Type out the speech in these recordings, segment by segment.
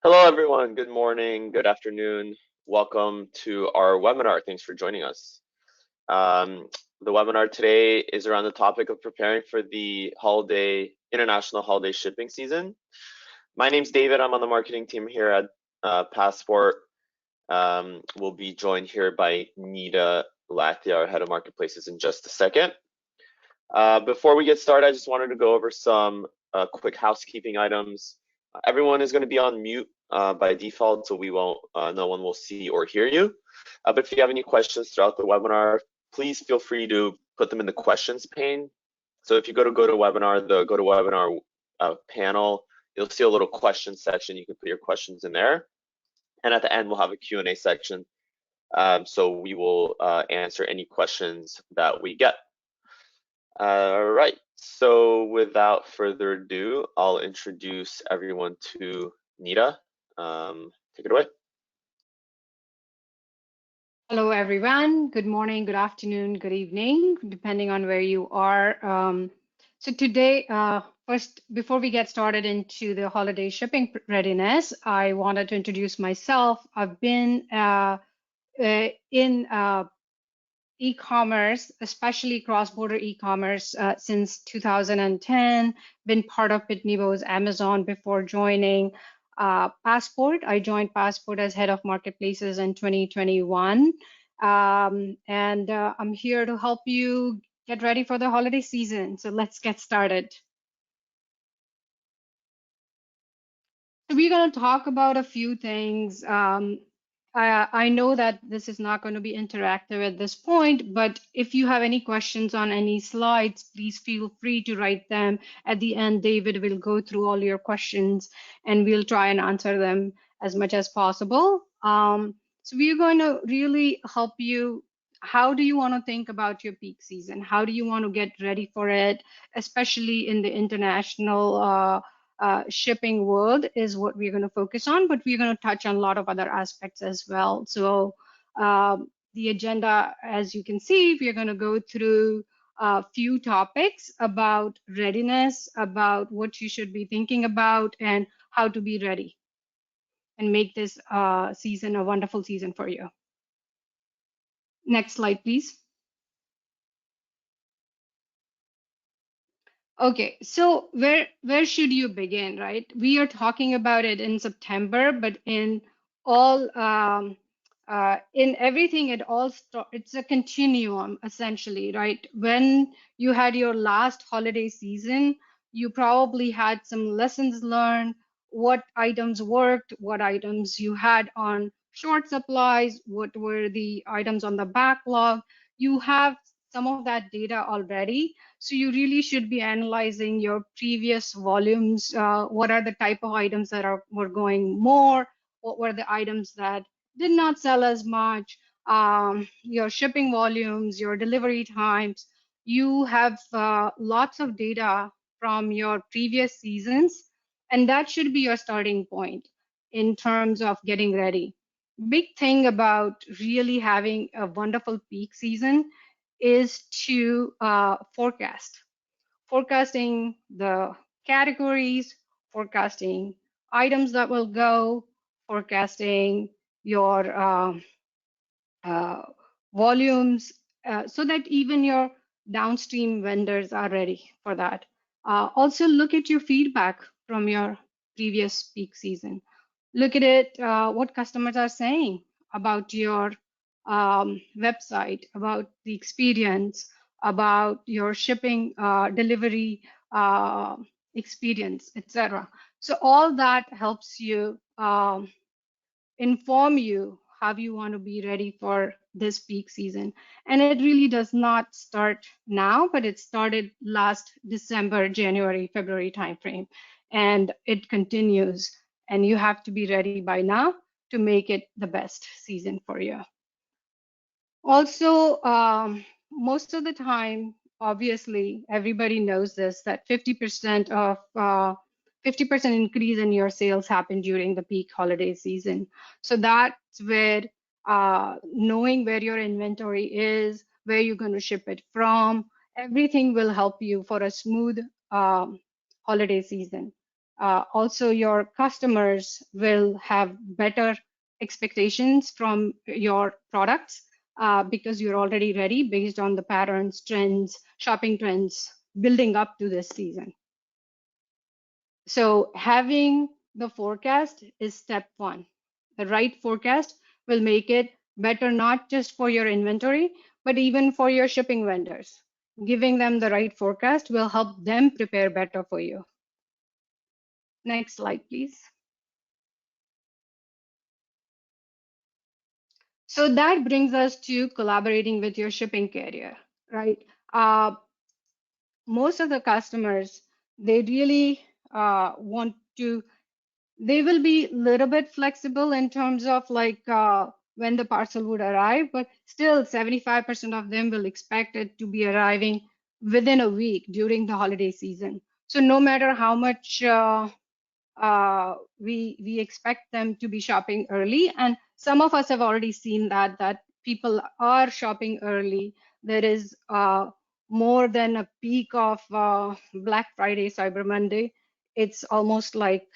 Hello, everyone. Good morning, good afternoon. Welcome to our webinar. Thanks for joining us. Um, the webinar today is around the topic of preparing for the international holiday shipping season. My name's David. I'm on the marketing team here at Passport. We'll be joined here by Nita Lathia, our head of marketplaces, in just a second. Before we get started, I just wanted to go over some quick housekeeping items. Everyone is going to be on mute by default, so no one will see or hear you. But if you have any questions throughout the webinar, please feel free to put them in the questions pane. So if you go to GoToWebinar, the GoToWebinar panel, you'll see a little question section. You can put your questions in there. And at the end, we'll have a Q&A section. So we will answer any questions that we get. All right, so without further ado, I'll introduce everyone to Nita. Take it away. Hello, everyone. Good morning, good afternoon, good evening, depending on where you are. So today, first, before we get started into the holiday shipping readiness, I wanted to introduce myself. I've been in e-commerce, especially cross-border e-commerce, since 2010. Been part of Pitney Bowes Amazon before joining Passport. I joined Passport as head of marketplaces in 2021, and I'm here to help you get ready for the holiday season. So let's get started. So we're going to talk about a few things. I know that this is not going to be interactive at this point, but if you have any questions on any slides, please feel free to write them. At the end, David will go through all your questions and we'll try and answer them as much as possible. So we're going to really help you. How do you want to think about your peak season? How do you want to get ready for it, especially in the international shipping world is what we're going to focus on, but we're going to touch on a lot of other aspects as well. So the agenda, as you can see, we're going to go through a few topics about readiness, about what you should be thinking about, and how to be ready and make this season a wonderful season for you. Next slide, please. Okay, so where should you begin, right? We are talking about it in September, but all in everything, it's a continuum essentially, right? When you had your last holiday season, you probably had some lessons learned, what items worked, what items you had on short supplies, what were the items on the backlog. You have some of that data already. So you really should be analyzing your previous volumes. What are the type of items that were going more? What were the items that did not sell as much? Your shipping volumes, your delivery times. You have lots of data from your previous seasons, and that should be your starting point in terms of getting ready. Big thing about really having a wonderful peak season is to forecasting the categories, forecasting items that will go, forecasting your volumes, so that even your downstream vendors are ready for that. Also, look at your feedback from your previous peak season. Look at it, what customers are saying about your website, about the experience, about your shipping, delivery experience, etc. So all that helps you inform you how you want to be ready for this peak season. And it really does not start now, but it started last December, January, February timeframe, and it continues. And you have to be ready by now to make it the best season for you. Also, most of the time, obviously, everybody knows this, that 50% of 50% increase in your sales happen during the peak holiday season. So that's where knowing where your inventory is, where you're going to ship it from, everything will help you for a smooth holiday season. Also, your customers will have better expectations from your products because you're already ready based on the patterns, trends, shopping trends building up to this season. So having the forecast is step one. The right forecast will make it better not just for your inventory, but even for your shipping vendors. Giving them the right forecast will help them prepare better for you. Next slide, please. So that brings us to collaborating with your shipping carrier, right? Uh, Most of the customers, they really want to, they will be a little bit flexible in terms of like when the parcel would arrive, but still 75% of them will expect it to be arriving within a week during the holiday season. So no matter how much we expect them to be shopping early, and some of us have already seen that people are shopping early. There is more than a peak of Black Friday, Cyber Monday. It's almost like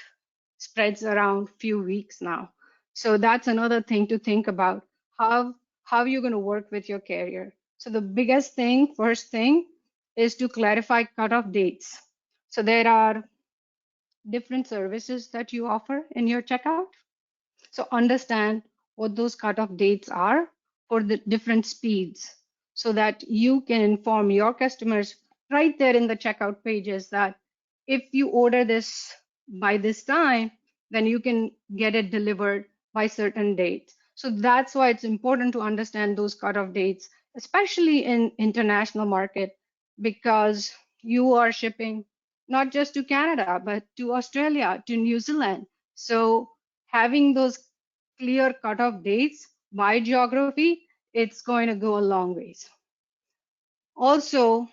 spreads around few weeks now. So that's another thing to think about. How are you going to work with your carrier? So the biggest thing, first thing, is to clarify cutoff dates. So there are different services that you offer in your checkout. So understand what those cutoff dates are for the different speeds so that you can inform your customers right there in the checkout pages that if you order this by this time, then you can get it delivered by certain dates. So that's why it's important to understand those cutoff dates, especially in international market, because you are shipping not just to Canada, but to Australia, to New Zealand. So having those clear cutoff dates by geography, it's going to go a long ways. Also,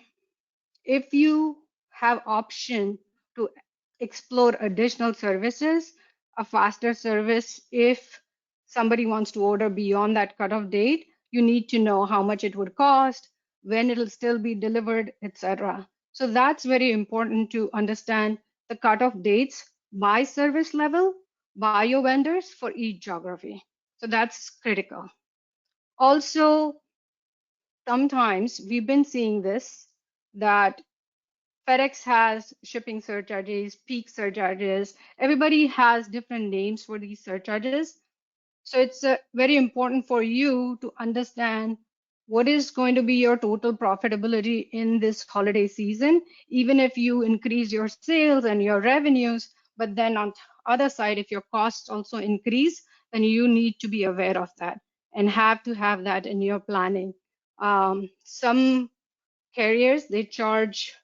if you have option to explore additional services, a faster service, if somebody wants to order beyond that cutoff date, you need to know how much it would cost, when it'll still be delivered, etc. So that's very important to understand the cutoff dates by service level, by your vendors for each geography. So that's critical. Also, sometimes we've been seeing this that FedEx has shipping surcharges, peak surcharges. Everybody has different names for these surcharges. So it's very important for you to understand what is going to be your total profitability in this holiday season, even if you increase your sales and your revenues, but then on the other side, if your costs also increase, then you need to be aware of that and have to have that in your planning. Some carriers, they charge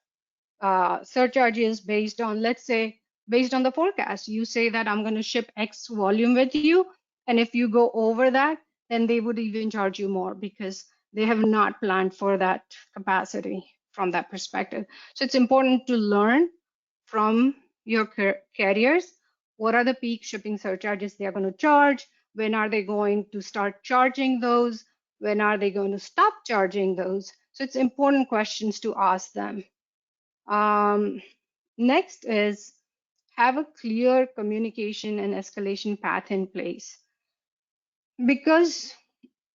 surcharges based on, let's say, based on the forecast. You say that I'm going to ship X volume with you. And if you go over that, then they would even charge you more because they have not planned for that capacity from that perspective. So it's important to learn from your carriers what are the peak shipping surcharges they are going to charge, when are they going to start charging those, when are they going to stop charging those. So it's important questions to ask them. um, Next is have a clear communication and escalation path in place. Because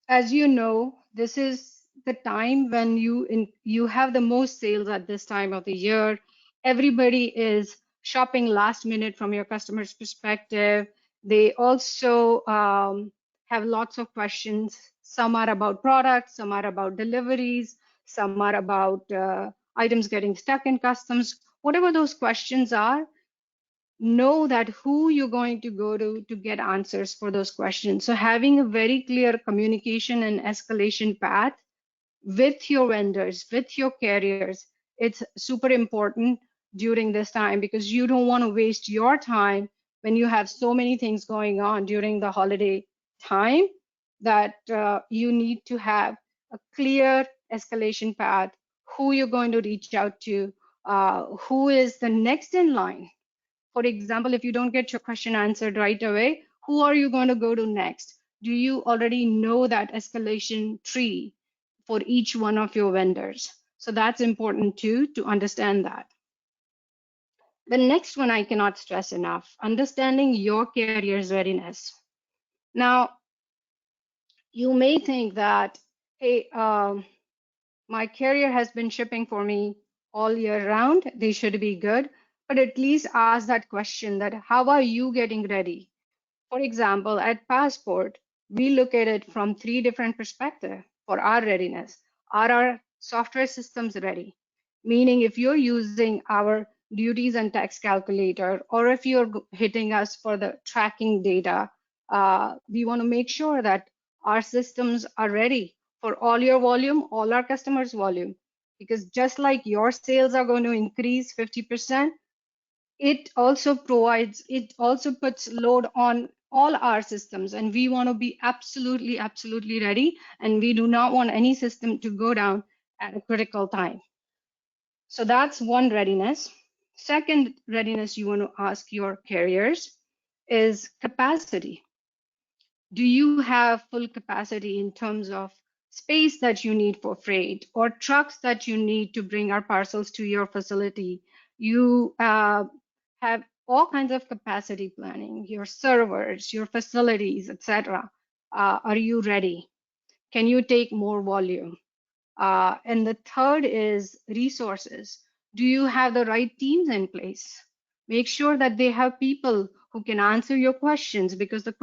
as you know, this is the time when you have the most sales at this time of the year. Everybody is shopping last minute from your customer's perspective. They also have lots of questions. Some are about products, some are about deliveries, some are about items getting stuck in customs. Whatever those questions are, know that who you're going to go to get answers for those questions. So having a very clear communication and escalation path with your vendors, with your carriers, it's super important during this time because you don't want to waste your time when you have so many things going on during the holiday time that you need to have a clear escalation path, who you're going to reach out to, who is the next in line. For example, if you don't get your question answered right away, who are you going to go to next? Do you already know that escalation tree for each one of your vendors? So that's important too, to understand that. The next one I cannot stress enough, understanding your carrier's readiness. Now, you may think that, hey, my carrier has been shipping for me all year round. They should be good. But at least ask that question that how are you getting ready? For example, at Passport, we look at it from three different perspectives for our readiness. Are our software systems ready? Meaning, if you're using our duties and tax calculator, or if you're hitting us for the tracking data, we want to make sure that our systems are ready for all your volume, all our customers' volume. Because just like your sales are going to increase 50%, it also puts load on all our systems, and we want to be absolutely ready, and we do not want any system to go down at a critical time. So that's one readiness. Second readiness you want to ask your carriers is capacity. Do you have full capacity in terms of space that you need for freight, or trucks that you need to bring our parcels to your facility? You have all kinds of capacity planning, your servers, your facilities, etc. Are you ready? Can you take more volume? And the third is resources. Do you have the right teams in place? Make sure that they have people who can answer your questions, because the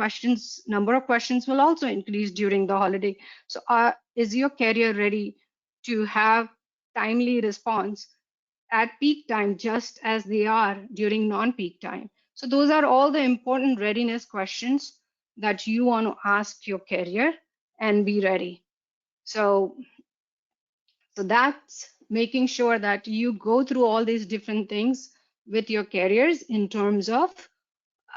number of questions will also increase during the holiday. So is your carrier ready to have timely response at peak time, just as they are during non-peak time? So those are all the important readiness questions that you want to ask your carrier and be ready. So that's making sure that you go through all these different things with your carriers in terms of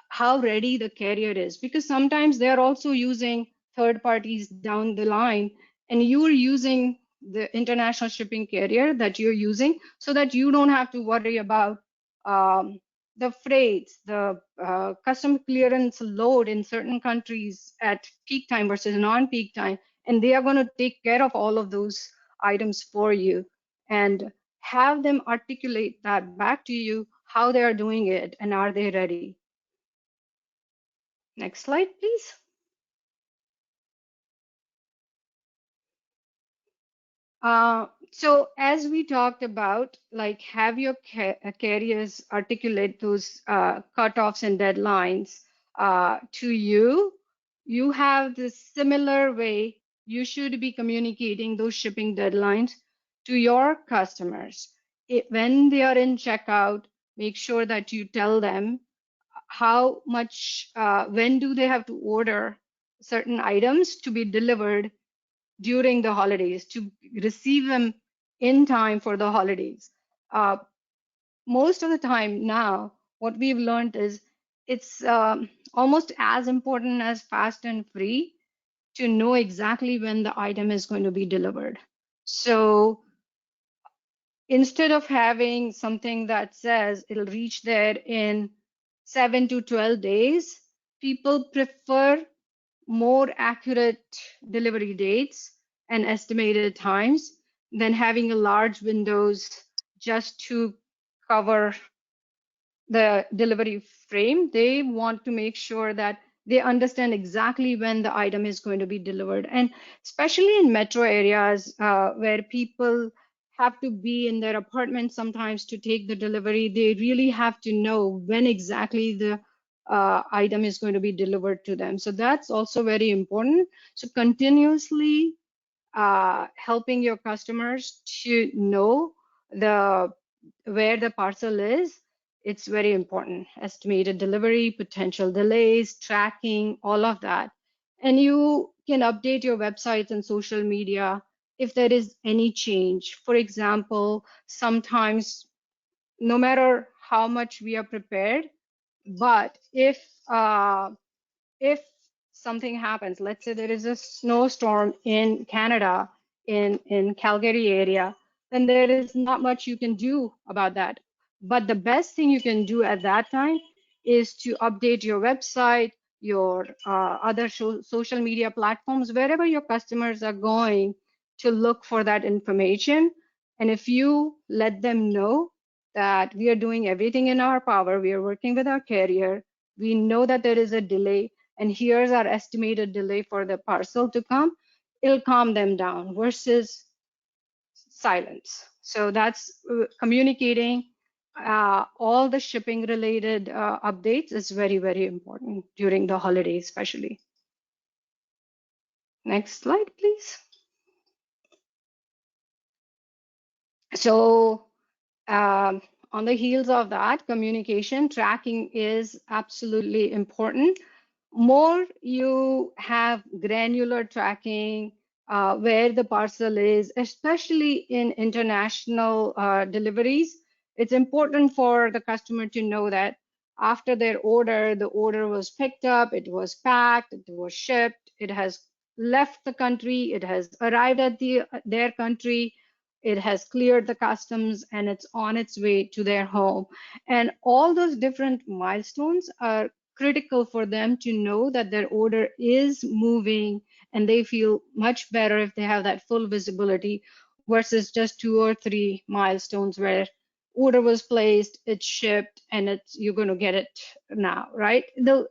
how ready the carrier is, because sometimes they're also using third parties down the line, and you're using the international shipping carrier that you're using, so that you don't have to worry about the freights, the custom clearance load in certain countries at peak time versus non-peak time, and they are going to take care of all of those items for you, and have them articulate that back to you how they are doing it and are they ready. Next slide, please. So as we talked about, like, have your carriers articulate those cutoffs and deadlines to you. You have this similar way you should be communicating those shipping deadlines to your customers. When they are in checkout, make sure that you tell them how much, when do they have to order certain items to be delivered during the holidays, to receive them in time for the holidays. Uh, Most of the time now, what we've learned is it's almost as important as fast and free to know exactly when the item is going to be delivered. So instead of having something that says it'll reach there in 7 to 12 days, people prefer more accurate delivery dates and estimated times than having a large windows just to cover the delivery frame. They want to make sure that they understand exactly when the item is going to be delivered. And especially in metro areas where people have to be in their apartment sometimes to take the delivery, they really have to know when exactly the item is going to be delivered to them. So that's also very important. So continuously helping your customers to know the where the parcel is, it's very important. Estimated delivery, potential delays, tracking, all of that. And you can update your websites and social media if there is any change. For example, sometimes no matter how much we are prepared, but if something happens, let's say there is a snowstorm in Canada, in Calgary area, then there is not much you can do about that. But the best thing you can do at that time is to update your website, your other social media platforms, wherever your customers are going to look for that information. And if you let them know that we are doing everything in our power. We are working with our carrier. We know that there is a delay, and here's our estimated delay for the parcel to come. It'll calm them down versus silence. So that's communicating all the shipping related updates is very, very important during the holidays, especially. Next slide, please. So on the heels of that, communication tracking is absolutely important. More you have granular tracking where the parcel is, especially in international deliveries, it's important for the customer to know that after their order, the order was picked up, it was packed, it was shipped, it has left the country, it has arrived at their country, it has cleared the customs, and it's on its way to their home. And all those different milestones are critical for them to know that their order is moving, and they feel much better if they have that full visibility versus just 2 or 3 milestones where order was placed, it's shipped, and it's you're going to get it now, right?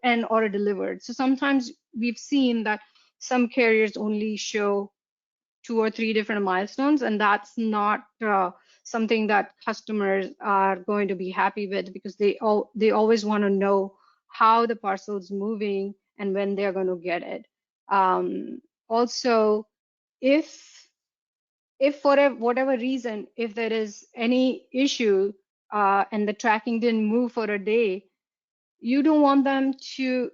And order delivered. So sometimes we've seen that some carriers only show 2 or 3 different milestones, and that's not something that customers are going to be happy with, because they always want to know how the parcel is moving and when they're going to get it. Also, if for whatever reason, if there is any issue and the tracking didn't move for a day, you don't want them to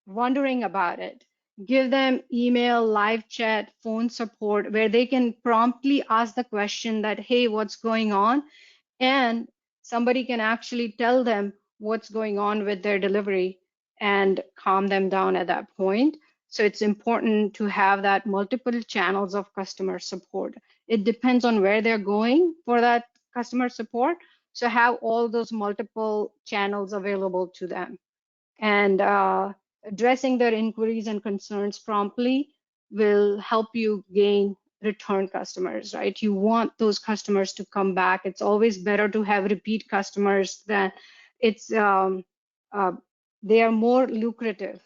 wondering about it. Give them email, live chat, phone support where they can promptly ask the question that, hey, what's going on? And somebody can actually tell them what's going on with their delivery and calm them down at that point. So it's important to have that multiple channels of customer support. It depends on where they're going for that customer support. So have all those multiple channels available to them. And addressing their inquiries and concerns promptly will help you gain return customers, right? You want those customers to come back. It's always better to have repeat customers than it's uh, they are more lucrative,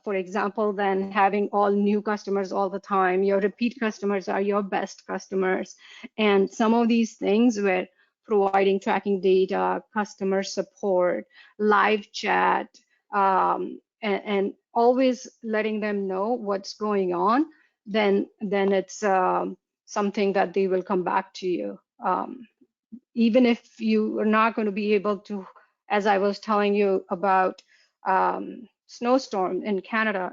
for example, than having all new customers all the time. Your repeat customers are your best customers. And some of these things where providing tracking data, customer support, live chat, and always letting them know what's going on, then it's something that they will come back to you. Even if you are not going to be able to, as I was telling you about snowstorm in Canada,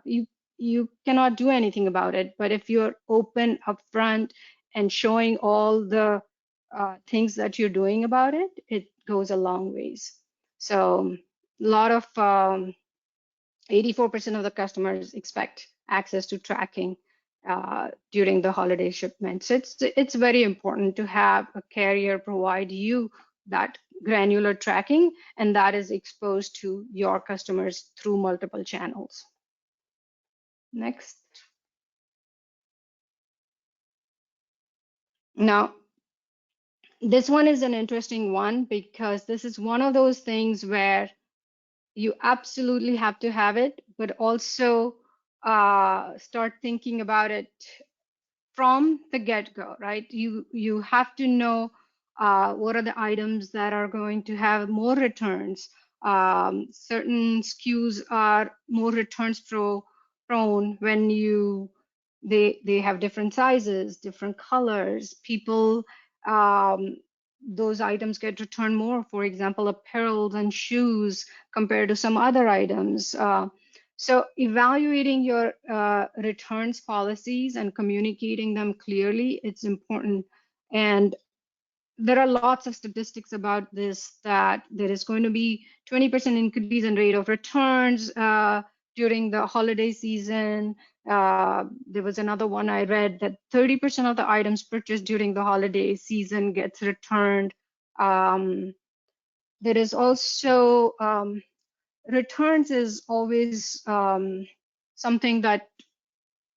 you cannot do anything about it. But if you're open upfront and showing all the things that you're doing about it, it goes a long ways. So a lot of 84% of the customers expect access to tracking during the holiday shipments. It's very important to have a carrier provide you that granular tracking, and that is exposed to your customers through multiple channels. Next. Now, this one is an interesting one because this is one of those things where you absolutely have to have it, but also start thinking about it from the get-go, right? You have to know what are the items that are going to have more returns. Certain SKUs are more returns prone when they have different sizes, different colors. People those items get returned more. For example, apparel and shoes compared to some other items. So evaluating your returns policies and communicating them clearly, it's important. And there are lots of statistics about this, that there is going to be 20% increase in rate of returns during the holiday season. There was another one I read that 30% of the items purchased during the holiday season gets returned. There is also returns is always something that,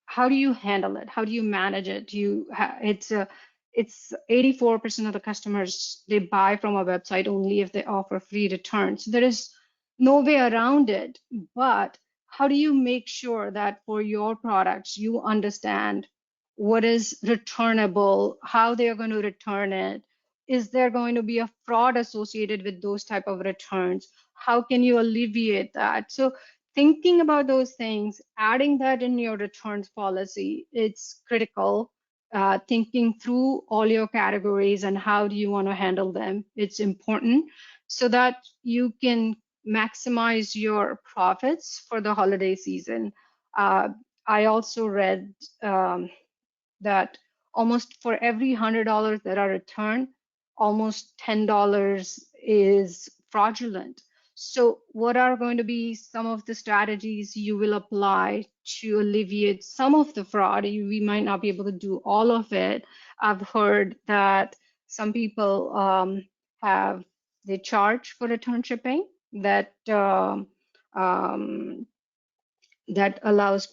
how do you handle it? How do you manage it? It's a it's 84% of the customers, they buy from our website only if they offer free returns. There is no way around it. But how do you make sure that for your products you understand what is returnable, how they are going to return it? Is there going to be a fraud associated with those type of returns? How can you alleviate that? So thinking about those things, adding that in your returns policy, it's critical. Thinking through all your categories and how do you want to handle them, it's important so that you can maximize your profits for the holiday season. Uh, I also read that almost for every $100 that are returned, almost $10 is fraudulent. So, what are going to be some of the strategies you will apply to alleviate some of the fraud? We might not be able to do all of it. I've heard that some people have they charge for return shipping that um, that allows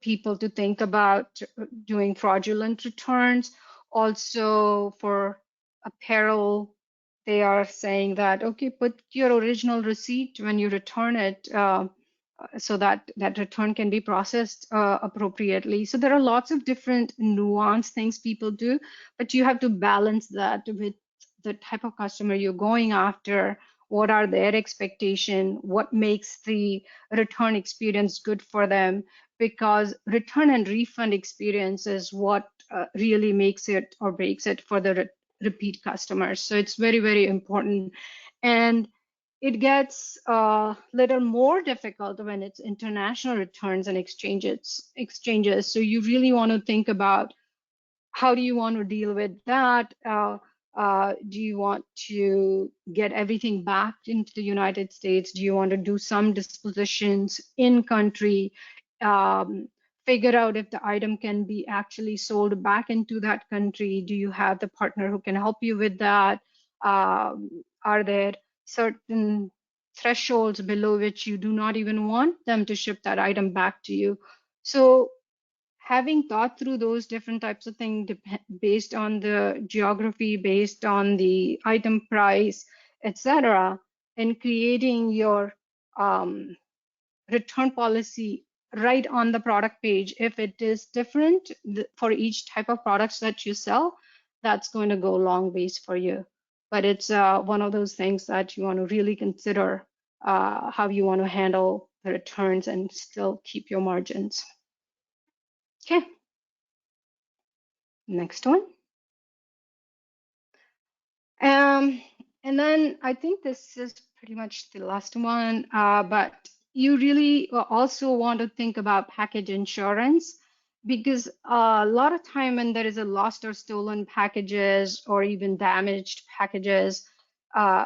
people to think about doing fraudulent returns. Also, for apparel, they are saying that, okay, put your original receipt when you return it so that that return can be processed appropriately. So there are lots of different nuanced things people do, but you have to balance that with the type of customer you're going after. What are their expectation? What makes the return experience good for them? Because return and refund experience is what really makes it or breaks it for the repeat customers. So it's very, very important. And it gets a little more difficult when it's international returns and exchanges. So you really want to think about how do you want to deal with that? Do you want to get everything back into the United States? Do you want to do some dispositions in country? Um, Figure out if the item can be actually sold back into that country. Do you have the partner who can help you with that? Are there certain thresholds below which you do not even want them to ship that item back to you? So having thought through those different types of things based on the geography, based on the item price, etc., and creating your return policy right on the product page. If it is different for each type of products that you sell, that's going to go a long ways for you. But it's one of those things that you want to really consider how you want to handle the returns and still keep your margins. Okay, next one. Um, and then I think this is pretty much the last one, but you really also want to think about package insurance because a lot of time when there is a lost or stolen packages or even damaged packages,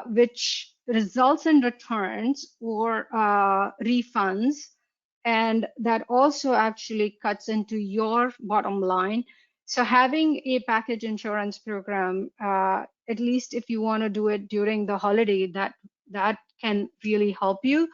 which results in returns or refunds, and that also actually cuts into your bottom line. So having a package insurance program, at least if you want to do it during the holiday, that can really help you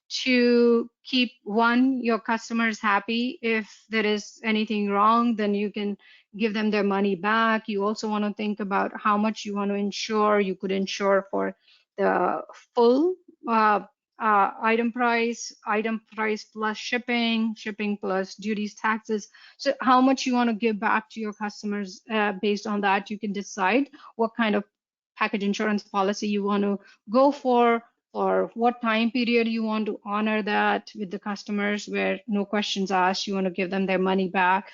to keep your customers happy. If there is anything wrong, then you can give them their money back. You also want to think about how much you want to insure. You could insure for the full uh, item price plus shipping, shipping plus duties, taxes. So how much you want to give back to your customers, based on that, you can decide what kind of package insurance policy you want to go for, or what time period you want to honor that with the customers where no questions asked, you want to give them their money back.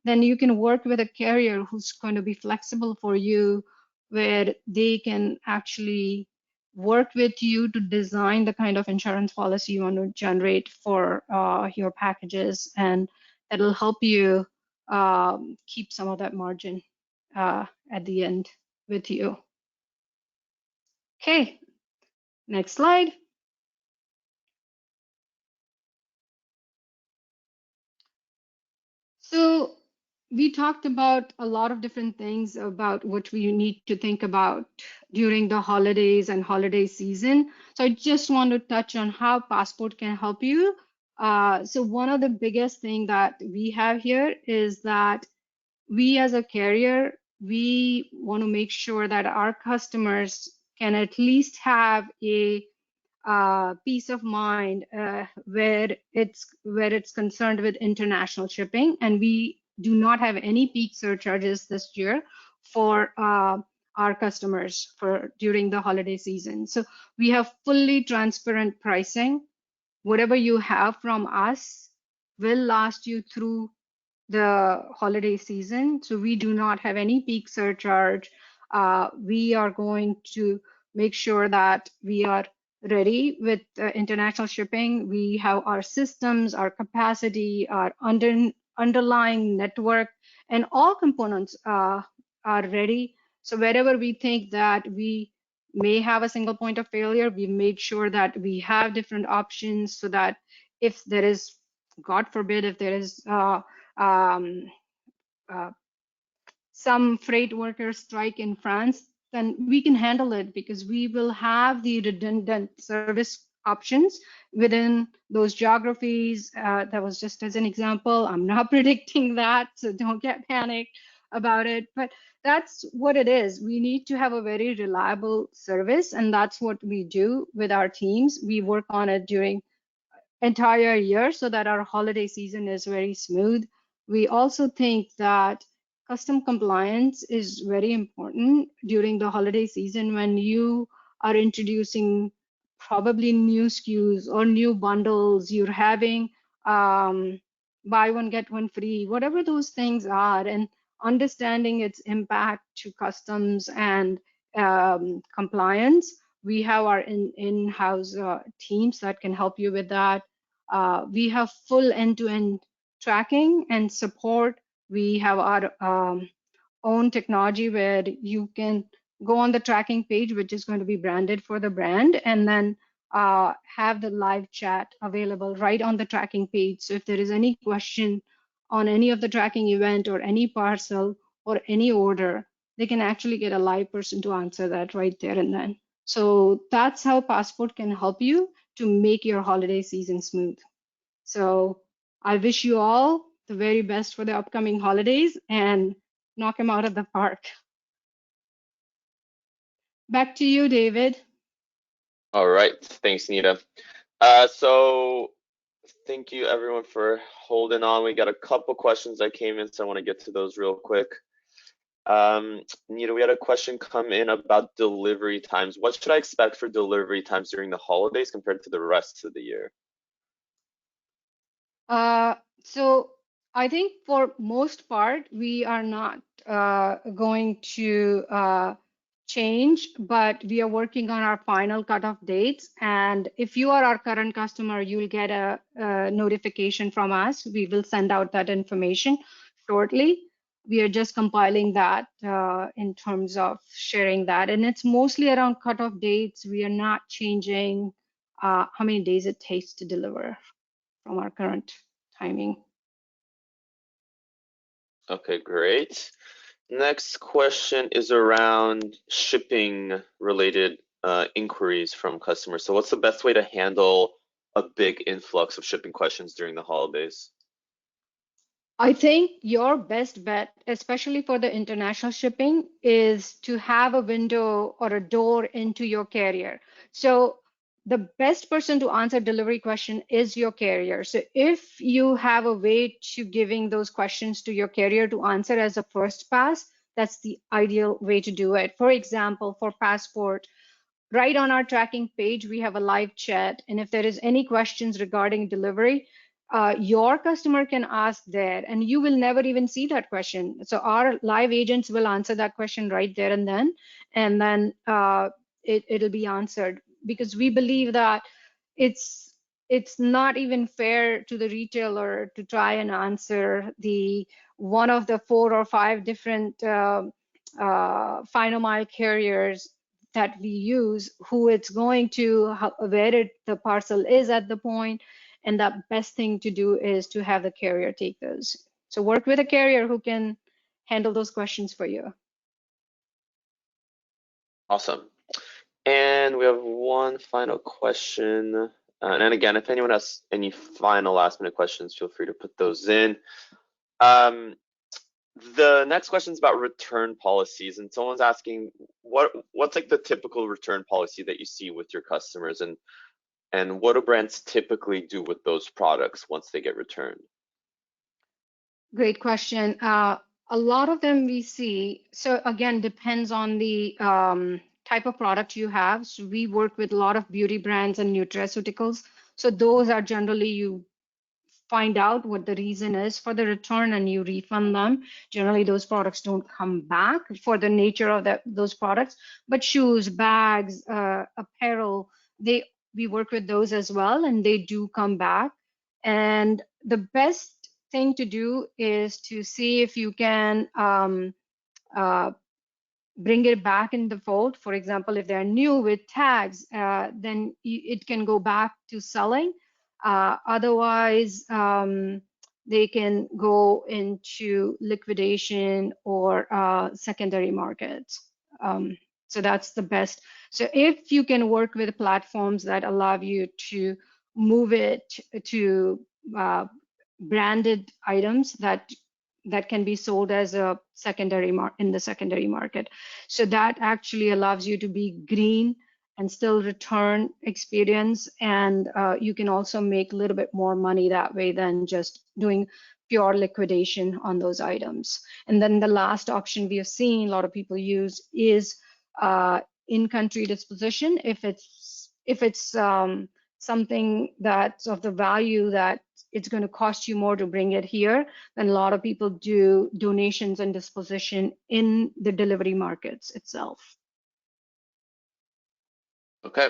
Then you can work with a carrier who's going to be flexible for you, where they can actually work with you to design the kind of insurance policy you want to generate for your packages, and that'll help you keep some of that margin at the end with you. Okay, next slide. So we talked about a lot of different things about what we need to think about during the holidays and holiday season. So I just want to touch on how Passport can help you. So one of the biggest thing that we have here is that we as a carrier we want to make sure that our customers can at least have a peace of mind where it's concerned with international shipping, and we do not have any peak surcharges this year for our customers for during the holiday season. So we have fully transparent pricing. Whatever you have from us will last you through the holiday season. So we do not have any peak surcharge. We are going to make sure that we are ready with international shipping. We have our systems, our capacity, our underlying network, and all components are ready. So wherever we think that we may have a single point of failure, we make sure that we have different options so that if there is, God forbid, if there is um, uh, some freight workers strike in France, then we can handle it because we will have the redundant service options within those geographies. That was just as an example. I'm not predicting that, so don't get panicked about it. But that's what it is. We need to have a very reliable service, and that's what we do with our teams. We work on it during entire year so that our holiday season is very smooth. We also think that custom compliance is very important during the holiday season when you are introducing probably new SKUs or new bundles. You're having buy one, get one free, whatever those things are, and understanding its impact to customs and compliance. We have our in-house teams that can help you with that. We have full end-to-end tracking and support. We have our own technology where you can go on the tracking page, which is going to be branded for the brand, and then have the live chat available right on the tracking page. So if there is any question on any of the tracking event or any parcel or any order, they can actually get a live person to answer that right there and then. So that's how Passport can help you to make your holiday season smooth. So I wish you all the very best for the upcoming holidays and knock them out of the park. Back to you, David. All right, thanks, Nita. So thank you everyone for holding on. We got a couple questions that came in, so I want to get to those real quick. Nita, we had a question come in about delivery times. What should I expect for delivery times during the holidays compared to the rest of the year? So I think for most part, we are not going to change, but we are working on our final cutoff dates. And if you are our current customer, you'll get a notification from us. We will send out that information shortly. We are just compiling that in terms of sharing that. And it's mostly around cutoff dates. We are not changing how many days it takes to deliver from our current timing. Okay, great. Next question is around shipping related inquiries from customers. So what's the best way to handle a big influx of shipping questions during the holidays? I think your best bet, especially for the international shipping, is to have a window or a door into your carrier. So the best person to answer delivery question is your carrier. So if you have a way to giving those questions to your carrier to answer as a first pass, that's the ideal way to do it. For example, for Passport, right on our tracking page, we have a live chat. And if there is any questions regarding delivery, your customer can ask there and you will never even see that question. So our live agents will answer that question right there and then it'll be answered because we believe that it's it's not even fair to the retailer to try and answer the one of the 4 or 5 different final mile carriers that we use, who it's going to, where the parcel is at the point, and the best thing to do is to have the carrier take those. So work with a carrier who can handle those questions for you. Awesome. And we have one final question. And again, if anyone has any final last minute questions, feel free to put those in. Um, The next question is about return policies, and someone's asking what's like the typical return policy that you see with your customers, and what do brands typically do with those products once they get returned? Great question. A lot of them we see, so again, depends on the type of product you have. So we work with a lot of beauty brands and nutraceuticals. So those are generally you find out what the reason is for the return and you refund them. Generally, those products don't come back for the nature of those products, but shoes, bags, apparel, they we work with those as well, and they do come back. And the best thing to do is to see if you can uh, bring it back in the fold. For example, if they're new with tags, then it can go back to selling. Otherwise, they can go into liquidation or secondary markets. Um, so that's the best. So if you can work with platforms that allow you to move it to branded items that can be sold as a in the secondary market. So that actually allows you to be green and still return experience, and you can also make a little bit more money that way than just doing pure liquidation on those items. And then the last option we have seen a lot of people use is in-country disposition. If it's something that's of the value that it's going to cost you more to bring it here, then a lot of people do donations and disposition in the delivery markets itself. Okay,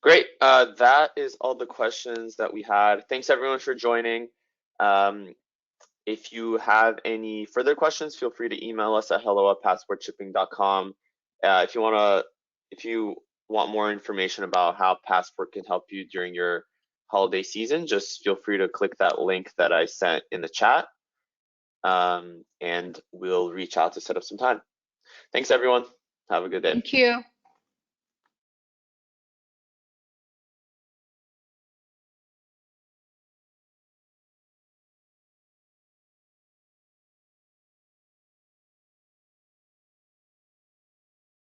great. That is all the questions that we had. Thanks everyone for joining. Um, if you have any further questions, feel free to email us at hello@passportshipping.com. If you want more information about how Passport can help you during your holiday season, just feel free to click that link that I sent in the chat, and we'll reach out to set up some time. Thanks, everyone. Have a good day. Thank you.